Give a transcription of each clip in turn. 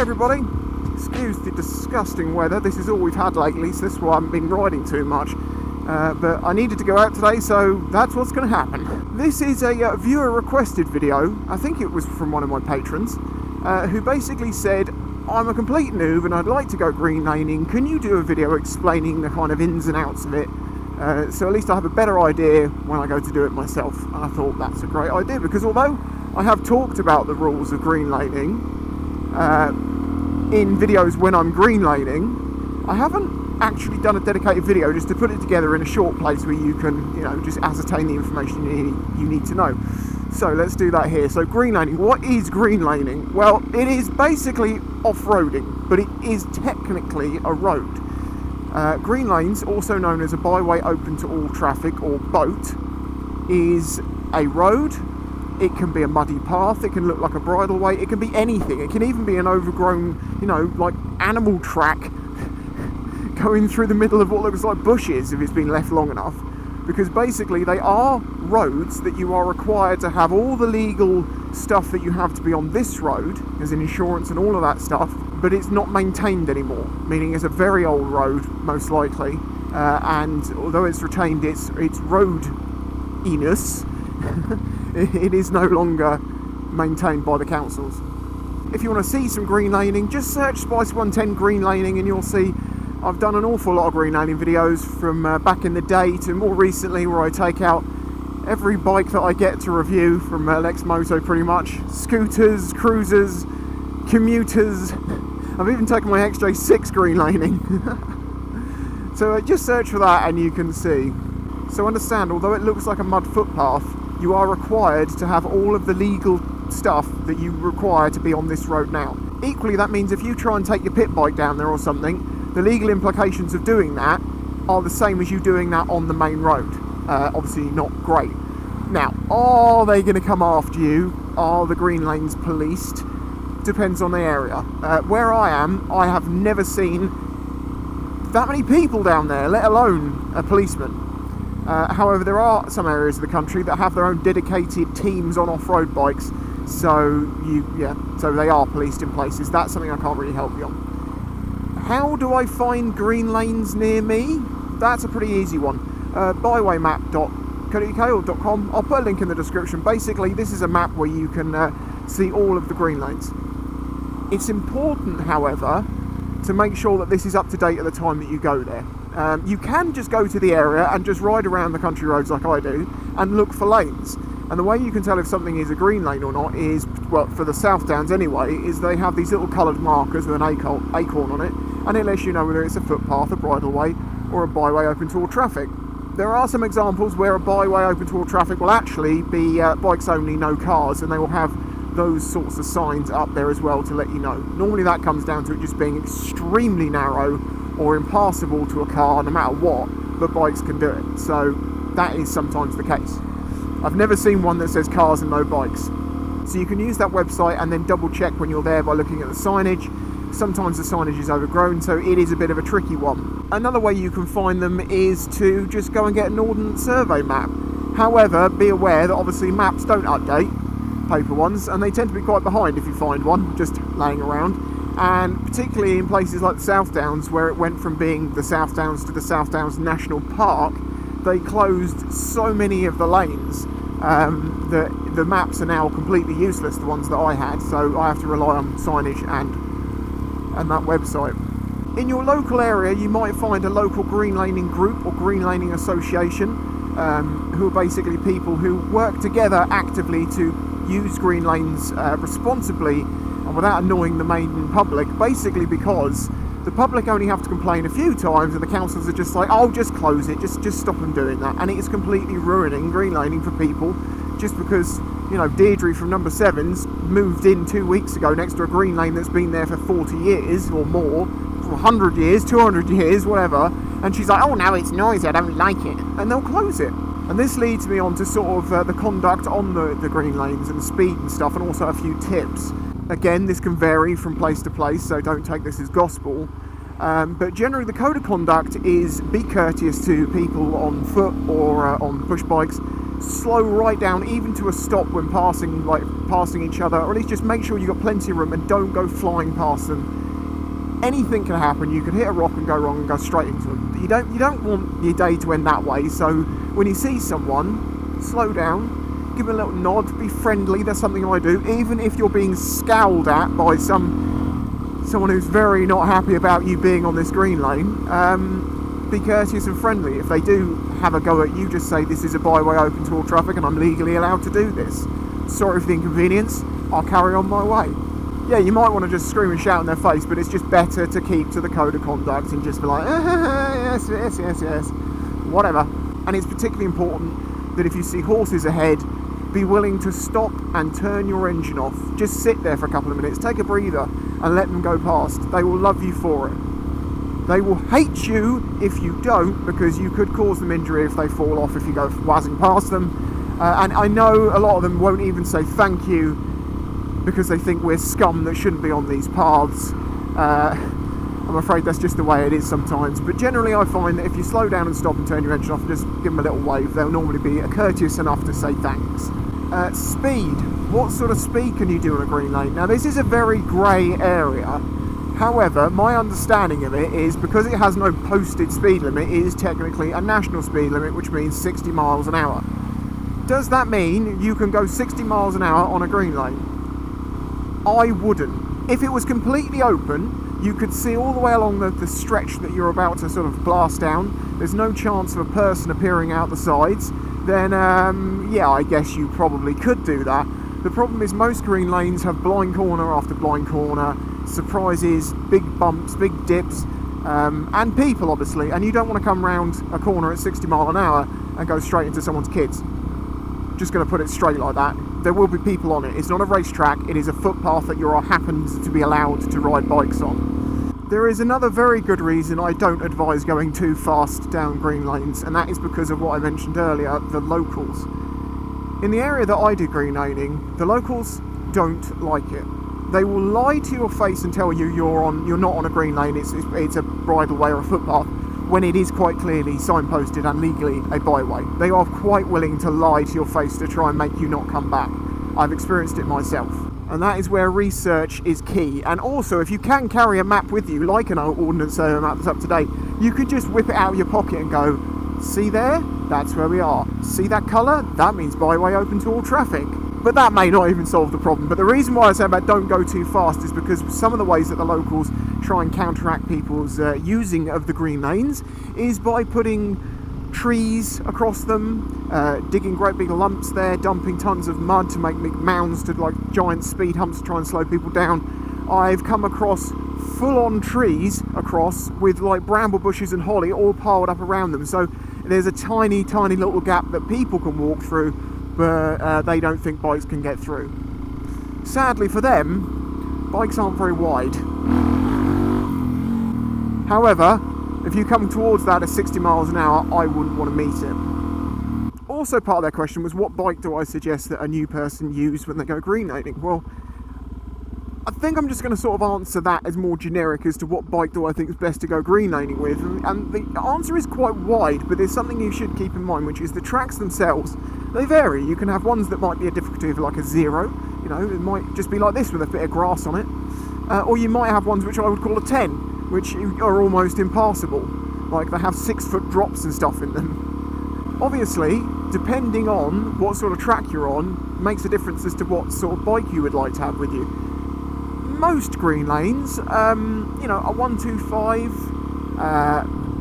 everybody, excuse the disgusting weather. This is all we've had lately, so this is why I haven't been riding too much, but I needed to go out today, so that's what's going to happen. This is a viewer requested video. I think it was from one of my patrons, who basically said, I'm a complete noob and I'd like to go greenlaning. Can you do a video explaining the kind of ins and outs of it, so at least I have a better idea when I go to do it myself? And I thought that's a great idea, because although I have talked about the rules of greenlaning in videos when I'm greenlaning, I haven't actually done a dedicated video just to put it together in a short place where you can, you know, just ascertain the information you need to know. So let's do that here. So greenlaning, what is greenlaning? Well, it is basically off-roading, but it is technically a road. Green lanes, also known as a byway open to all traffic or boat, is a road. It can be a muddy path, it can look like a bridleway, it can be anything. It can even be an overgrown, you know, like animal track going through the middle of what looks like bushes if it's been left long enough. Because basically they are roads that you are required to have all the legal stuff that you have to be on this road, as in insurance and all of that stuff, but it's not maintained anymore, meaning it's a very old road, most likely, and although it's retained its road-iness, it is no longer maintained by the councils. If you want to see some greenlaning, just search Spice 110 greenlaning and you'll see I've done an awful lot of greenlaning videos, from back in the day to more recently, where I take out every bike that I get to review from Lex Moto pretty much. Scooters, cruisers, commuters. I've even taken my XJ6 greenlaning. So just search for that and you can see. So understand, although it looks like a mud footpath, you are required to have all of the legal stuff that you require to be on this road now. Equally, that means if you try and take your pit bike down there or something, the legal implications of doing that are the same as you doing that on the main road. Obviously not great. Now, are they going to come after you? Are the green lanes policed? Depends on the area. Where I am, I have never seen that many people down there, let alone a policeman. However, there are some areas of the country that have their own dedicated teams on off-road bikes, so so they are policed in places. That's something I can't really help you on. How do I find green lanes near me? That's a pretty easy one. Bywaymap.co.uk or .com. I'll put a link in the description. Basically, this is a map where you can see all of the green lanes. It's important, however, to make sure that this is up to date at the time that you go there. You can just go to the area and just ride around the country roads like I do and look for lanes. And the way you can tell if something is a green lane or not is, well, for the South Downs anyway, is they have these little coloured markers with an acorn on it, and it lets you know whether it's a footpath, a bridleway, or a byway open to all traffic. There are some examples where a byway open to all traffic will actually be bikes only, no cars, and they will have those sorts of signs up there as well to let you know. Normally that comes down to it just being extremely narrow or impassable to a car no matter what, but bikes can do it. So that is sometimes the case. I've never seen one that says cars and no bikes. So you can use that website and then double check when you're there by looking at the signage. Sometimes the signage is overgrown, so it is a bit of a tricky one. Another way you can find them is to just go and get an Ordnance Survey map. However, be aware that obviously maps don't update, paper ones, and they tend to be quite behind if you find one just laying around. And particularly in places like the South Downs, where it went from being the South Downs to the South Downs National Park, they closed so many of the lanes that the maps are now completely useless, the ones that I had, so I have to rely on signage and that website. In your local area, you might find a local greenlaning group or greenlaning association, who are basically people who work together actively to use green lanes responsibly and without annoying the main public, basically because the public only have to complain a few times and the councils are just like, oh, just close it, just stop them doing that. And it is completely ruining greenlaning for people, just because, you know, Deirdre from number 7's moved in 2 weeks ago next to a green lane that's been there for 40 years or more, 100 years, 200 years, whatever, and she's like, oh no, it's noisy, I don't like it, and they'll close it. And this leads me on to sort of the conduct on the green lanes and the speed and stuff, and also a few tips. Again, this can vary from place to place, so don't take this as gospel. But generally the code of conduct is be courteous to people on foot or on push bikes. slow right down, even to a stop when passing each other, or at least just make sure you've got plenty of room and don't go flying past them. Anything can happen. You could hit a rock and go wrong and go straight into them. You don't want your day to end that way. So when you see someone, slow down, give them a little nod, be friendly. That's something I do, even if you're being scowled at by someone who's very not happy about you being on this green lane. Be courteous and friendly. If they do have a go at you, just say, this is a byway open to all traffic and I'm legally allowed to do this. Sorry for the inconvenience, I'll carry on my way. Yeah, you might want to just scream and shout in their face, but it's just better to keep to the code of conduct and just be like, yes, whatever. And it's particularly important that if you see horses ahead, be willing to stop and turn your engine off. Just sit there for a couple of minutes, take a breather and let them go past. They will love you for it. They will hate you if you don't, because you could cause them injury if they fall off, if you go whizzing past them. And I know a lot of them won't even say thank you because they think we're scum that shouldn't be on these paths. I'm afraid that's just the way it is sometimes. But generally I find that if you slow down and stop and turn your engine off and just give them a little wave, they'll normally be courteous enough to say thanks. Speed. What sort of speed can you do on a green lane? Now this is a very grey area. However, my understanding of it is because it has no posted speed limit, it is technically a national speed limit, which means 60 miles an hour. Does that mean you can go 60 miles an hour on a green lane? I wouldn't. If it was completely open, you could see all the way along the stretch that you're about to sort of blast down, there's no chance of a person appearing out the sides, then yeah, I guess you probably could do that. The problem is most green lanes have blind corner after blind corner, surprises, big bumps, big dips, and people obviously, and you don't want to come round a corner at 60 mile an hour and go straight into someone's kids. Just going to put it straight like that. There will be people on it. It's not a racetrack, it is a footpath that you are happened to be allowed to ride bikes on. There is another very good reason I don't advise going too fast down green lanes, and that is because of what I mentioned earlier, the locals. In the area that I do greenlaning, the locals don't like it. They will lie to your face and tell you you're not on a green lane, it's a bridleway or a footpath, when it is quite clearly signposted and legally a byway. They are quite willing to lie to your face to try and make you not come back. I've experienced it myself. And that is where research is key. And also, if you can carry a map with you, like an Ordnance Survey map that's up to date, you could just whip it out of your pocket and go, see there? That's where we are. See that colour? That means byway open to all traffic. But that may not even solve the problem. But the reason why I say about don't go too fast is because some of the ways that the locals try and counteract people's using of the green lanes is by putting trees across them, digging great big lumps there, dumping tons of mud to make big mounds to like giant speed humps to try and slow people down. I've come across full-on trees across with like bramble bushes and holly all piled up around them. So there's a tiny little gap that people can walk through, but they don't think bikes can get through. Sadly for them, bikes aren't very wide. However, if you come towards that at 60 miles an hour, I wouldn't want to meet it. Also part of their question was, what bike do I suggest that a new person use when they go greenlaning? Well, I think I'm just going to sort of answer that as more generic as to what bike do I think is best to go greenlaning with. And the answer is quite wide, but there's something you should keep in mind, which is the tracks themselves. They vary. You can have ones that might be a difficulty of like a 0, you know, it might just be like this with a bit of grass on it. Or you might have ones which I would call a 10, which are almost impassable. Like they have 6-foot drops and stuff in them. Obviously, depending on what sort of track you're on, makes a difference as to what sort of bike you would like to have with you. Most green lanes, you know, a 125,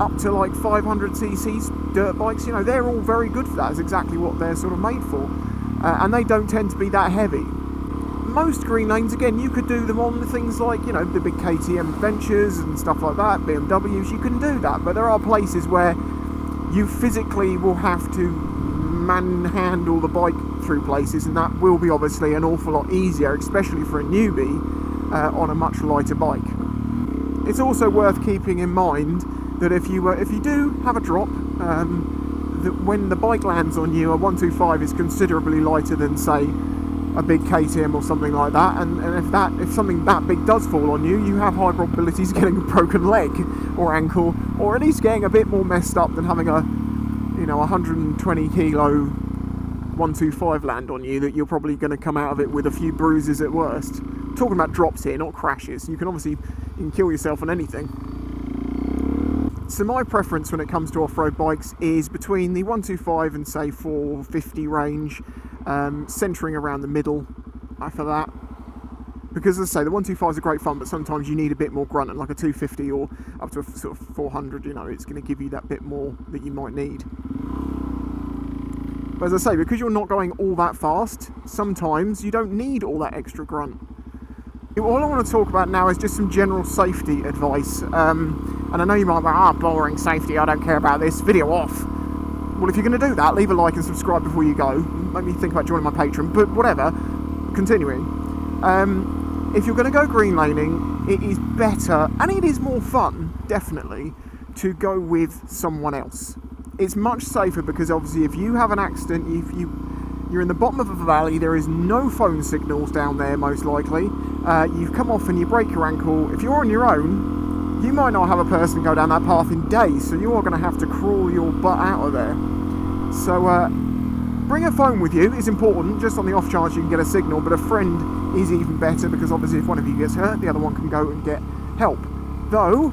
up to like 500cc dirt bikes, you know, they're all very good for that. It's exactly what they're sort of made for. And they don't tend to be that heavy. Most green lanes, again, you could do them on things like, you know, the big KTM Adventures and stuff like that, BMWs, you can do that. But there are places where you physically will have to manhandle the bike through places, and that will be obviously an awful lot easier, especially for a newbie, on a much lighter bike. It's also worth keeping in mind that if you do have a drop, that when the bike lands on you, a 125 is considerably lighter than, say, a big KTM or something like that, and if something that big does fall on you, you have high probabilities of getting a broken leg or ankle, or at least getting a bit more messed up than having a, you know, 120 kilo 125 land on you that you're probably going to come out of it with a few bruises at worst. Talking about drops here, not crashes. You can kill yourself on anything. So my preference when it comes to off-road bikes is between the 125 and say 450 range, centering around the middle for that. Because as I say, the 125s are great fun, but sometimes you need a bit more grunt, and like a 250 or up to a sort of 400, you know, it's going to give you that bit more that you might need. But as I say, because you're not going all that fast, sometimes you don't need all that extra grunt. All I want to talk about now is just some general safety advice. And I know you might be boring safety, I don't care about this, video off. Well, if you're going to do that, leave a like and subscribe before you go. Make me think about joining my Patreon, but whatever. Continuing. If you're going to go greenlaning, it is better, and it is more fun, definitely, to go with someone else. It's much safer because obviously if you have an accident, you're in the bottom of a valley, there is no phone signals down there most likely, you've come off and you break your ankle. If you're on your own, you might not have a person go down that path in days, so you are going to have to crawl your butt out of there. So bring a phone with you is important, just on the off chance you can get a signal, but a friend is even better because obviously if one of you gets hurt, the other one can go and get help. Though,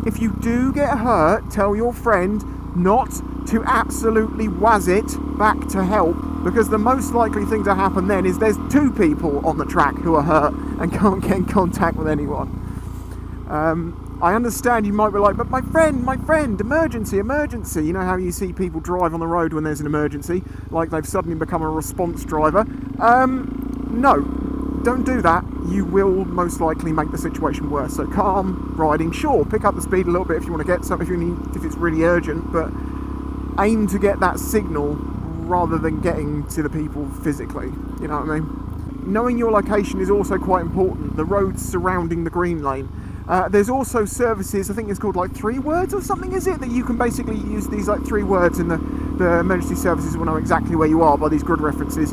if you do get hurt, tell your friend not to absolutely waz it back to help, because the most likely thing to happen then is there's two people on the track who are hurt and can't get in contact with anyone. I understand you might be like, but my friend, emergency. You know how you see people drive on the road when there's an emergency, like they've suddenly become a response driver. No, don't do that. You will most likely make the situation worse. So calm riding, sure, pick up the speed a little bit if you want to get some, if it's really urgent, but aim to get that signal rather than getting to the people physically. You know what I mean? Knowing your location is also quite important. The roads surrounding the green lane. There's also services, I think it's called like 3 words or something, is it? That you can basically use these like 3 words and the emergency services will know exactly where you are by these grid references.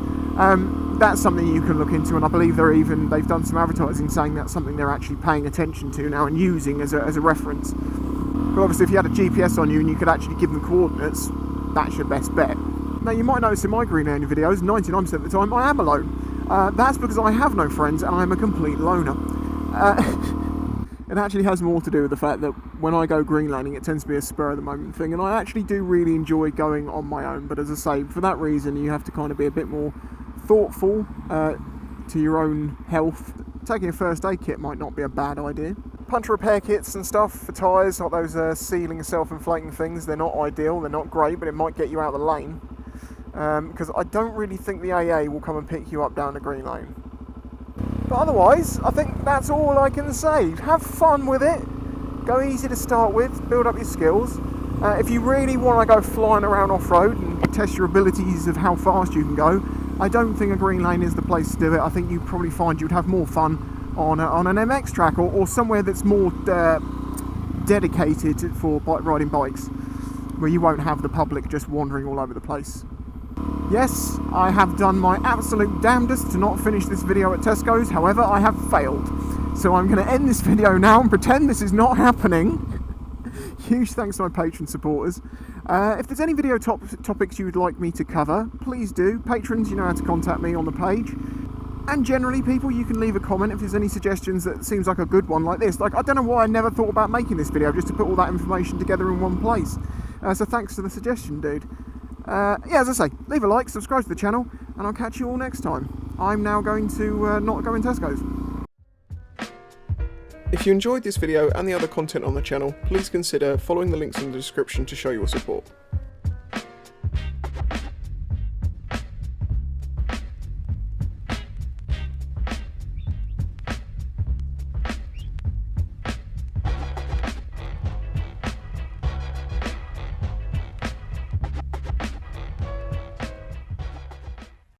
That's something you can look into, and I believe they've done some advertising saying that's something they're actually paying attention to now and using as a reference. But obviously if you had a GPS on you and you could actually give them coordinates, that's your best bet. Now you might notice in my Greenlaning videos, 99% of the time I am alone. That's because I have no friends and I'm a complete loner. It actually has more to do with the fact that when I go greenlaning, it tends to be a spur of the moment thing, and I actually do really enjoy going on my own. But as I say, for that reason, you have to kind of be a bit more thoughtful to your own health. Taking a first aid kit might not be a bad idea. Puncture repair kits and stuff for tyres, like those sealing self-inflating things, they're not ideal, they're not great, but it might get you out of the lane. Because I don't really think the AA will come and pick you up down the green lane. But otherwise, I think that's all I can say. Have fun with it. Go easy to start with. Build up your skills. If you really want to go flying around off-road and test your abilities of how fast you can go, I don't think a green lane is the place to do it. I think you'd probably find you'd have more fun on an MX track or somewhere that's more dedicated for riding bikes, where you won't have the public just wandering all over the place. Yes, I have done my absolute damnedest to not finish this video at Tesco's, however I have failed. So I'm going to end this video now and pretend this is not happening. Huge thanks to my Patreon supporters. If there's any video topics you would like me to cover, please do. Patrons, you know how to contact me on the page. And generally, people, you can leave a comment if there's any suggestions that seems like a good one like this. Like, I don't know why I never thought about making this video, just to put all that information together in one place. So thanks for the suggestion, dude. Yeah, as I say, leave a like, subscribe to the channel, and I'll catch you all next time. I'm now going to not go in Tesco's. If you enjoyed this video and the other content on the channel, please consider following the links in the description to show your support.